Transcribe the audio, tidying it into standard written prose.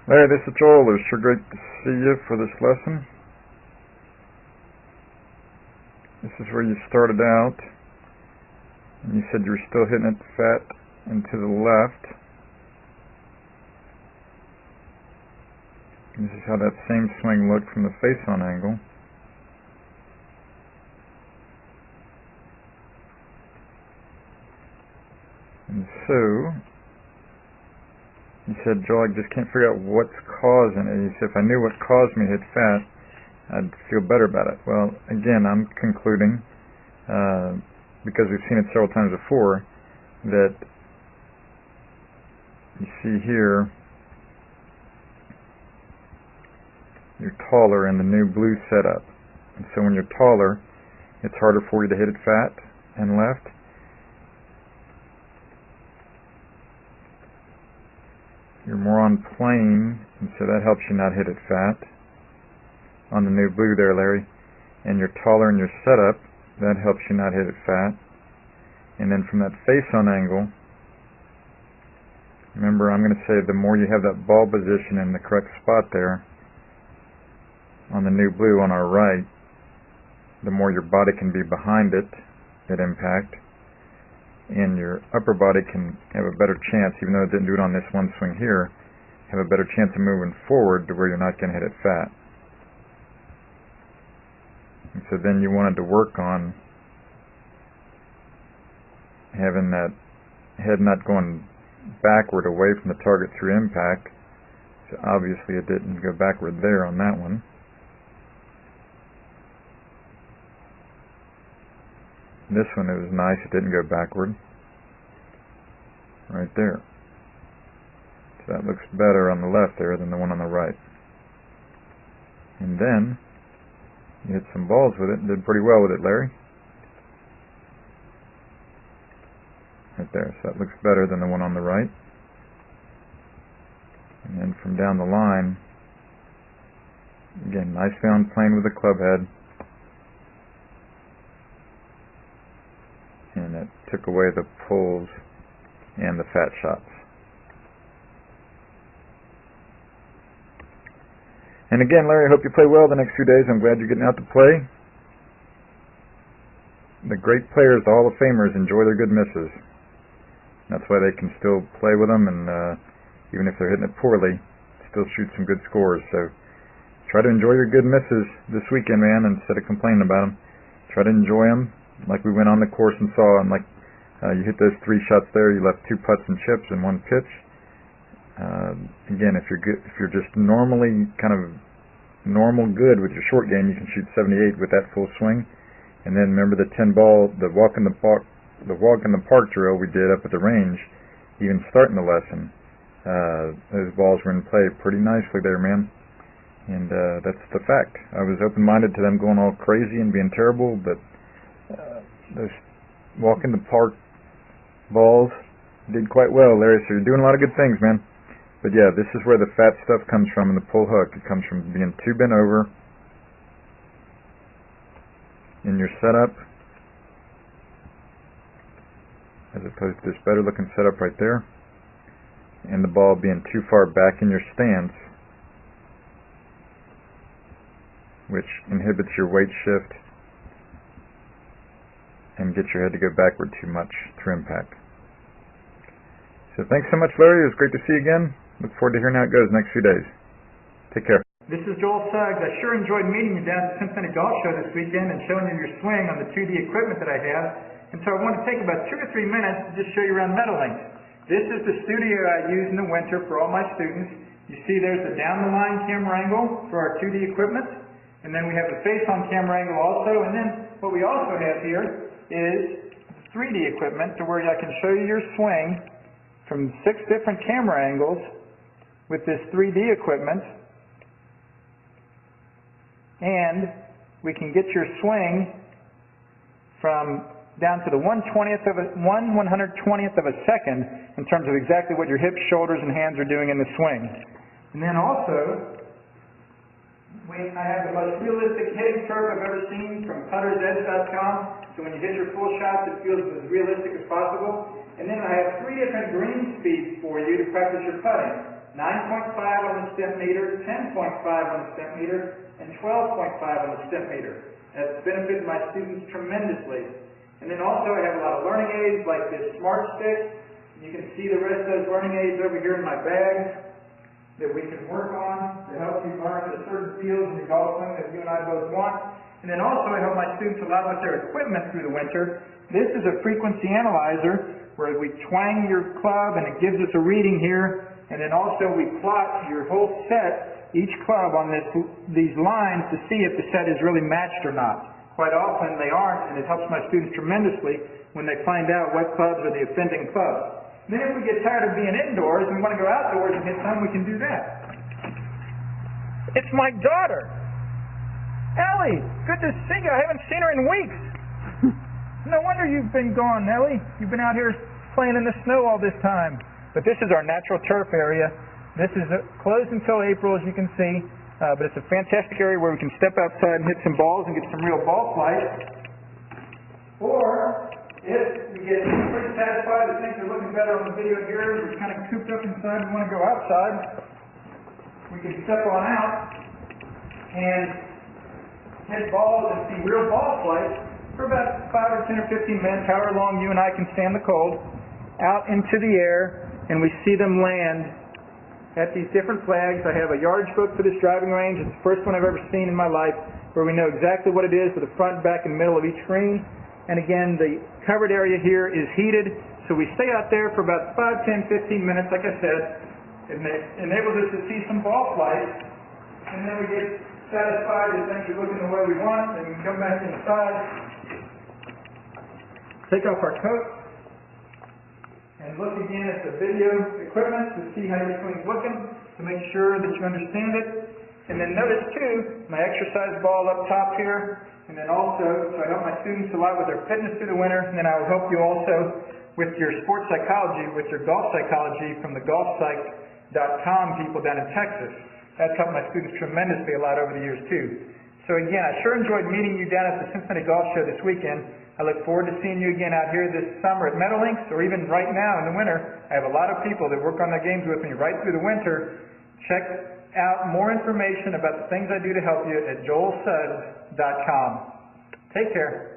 Hey, this is Joel. It's sure great to see you for this lesson. This is where you started out, and you said you were still hitting it fat and to the left. And this is how that same swing looked from the face-on angle. And so, you said, Joel, I just can't figure out what's causing it. You said, if I knew what caused me to hit fat, I'd feel better about it. Well, again, I'm concluding, because we've seen it several times before, that you see here, you're taller in the new blue setup. And so when you're taller, it's harder for you to hit it fat and left. You're more on plane, and so that helps you not hit it fat on the new blue there, Larry. And you're taller in your setup, that helps you not hit it fat. And then from that face-on angle, remember, I'm going to say the more you have that ball position in the correct spot there on the new blue on our right, the more your body can be behind it at impact, and your upper body can have a better chance, even though it didn't do it on this one swing here, have a better chance of moving forward to where you're not going to hit it fat. And so then you wanted to work on having that head not going backward away from the target through impact. So obviously it didn't go backward there on that one. This one, it was nice, it didn't go backward. Right there. So that looks better on the left there than the one on the right. And then, you hit some balls with it and did pretty well with it, Larry. Right there, so that looks better than the one on the right. And then from down the line, again, nice down plane with the club head. And it took away the pulls and the fat shots. And again, Larry, I hope you play well the next few days. I'm glad you're getting out to play. The great players, the Hall of Famers, enjoy their good misses. That's why they can still play with them, and even if they're hitting it poorly, still shoot some good scores. So try to enjoy your good misses this weekend, man, instead of complaining about them. Try to enjoy them. Like we went on the course and saw, and like you hit those 3 shots there, you left 2 putts and chips in 1 pitch. Again, if you're just normally kind of normal good with your short game, you can shoot 78 with that full swing. And then remember the 10 ball, the walk in the park drill we did up at the range, even starting the lesson. Those balls were in play pretty nicely there, man. And that's the fact. I was open-minded to them going all crazy and being terrible, but those walk in the park balls did quite well, Larry. So you're doing a lot of good things, man. But yeah, this is where the fat stuff comes from in the pull hook. It comes from being too bent over in your setup, as opposed to this better looking setup right there, and the ball being too far back in your stance, which inhibits your weight shift and gets your head to go backward too much through impact. So thanks so much, Larry. It was great to see you again. Look forward to hearing how it goes next few days. Take care. This is Joel Suggs. I sure enjoyed meeting you down at the Cincinnati Golf Show this weekend and showing you your swing on the 2D equipment that I have. And so I want to take about 2 or 3 minutes to just show you around Meadowlink. This is the studio I use in the winter for all my students. You see there's a down-the-line camera angle for our 2D equipment. And then we have a face-on camera angle also. And then what we also have here is 3D equipment to where I can show you your swing from 6 different camera angles with this 3D equipment, and we can get your swing from down to the 1/120th of a second in terms of exactly what your hips, shoulders, and hands are doing in the swing. And then also, I have the most realistic hitting curve I've ever seen from puttersedge.com. So when you hit your full shots, it feels as realistic as possible. And then I have 3 different green speeds for you to practice your putting. 9.5 on the step meter, 10.5 on the step meter, and 12.5 on the step meter. That's benefited my students tremendously. And then also I have a lot of learning aids like this Smart Stick. You can see the rest of those learning aids over here in my bag that we can work on to help you learn the certain fields in the golf swing that you and I both want. And then also I help my students a lot with their equipment through the winter. This is a frequency analyzer where we twang your club and it gives us a reading here. And then also we plot your whole set, each club on these lines to see if the set is really matched or not. Quite often they aren't, and it helps my students tremendously when they find out what clubs are the offending clubs. Then if we get tired of being indoors and we want to go outdoors and hit some, we can do that. It's my daughter. Ellie, good to see you. I haven't seen her in weeks. No wonder you've been gone, Ellie. You've been out here playing in the snow all this time. But this is our natural turf area. This is closed until April, as you can see. But it's a fantastic area where we can step outside and hit some balls and get some real ball flight. Or, if we get pretty satisfied that things are looking better on the video here, we're kind of cooped up inside and want to go outside, we can step on out and hit balls and see real ball flight for about 5 or 10 or 15 minutes, however long you and I can stand the cold, out into the air, and we see them land at these different flags. I have a yardage book for this driving range. It's the first one I've ever seen in my life where we know exactly what it is for the front, back, and middle of each green. And again, the covered area here is heated, so we stay out there for about 5, 10, 15 minutes, like I said. It enables us to see some ball flight, and then we get satisfied that things are looking the way we want, and we come back inside, take off our coat, and look again at the video equipment to see how your swing's looking, to make sure that you understand it. And then notice too, my exercise ball up top here, and then also, so I help my students a lot with their fitness through the winter, and then I will help you also with your sports psychology, with your golf psychology from the golfpsych.com people down in Texas. That's helped my students tremendously a lot over the years too. So again, I sure enjoyed meeting you down at the Cincinnati Golf Show this weekend. I look forward to seeing you again out here this summer at Meadowlinks, or even right now in the winter. I have a lot of people that work on their games with me right through the winter. Check out more information about the things I do to help you at joelsuggs.com. Take care.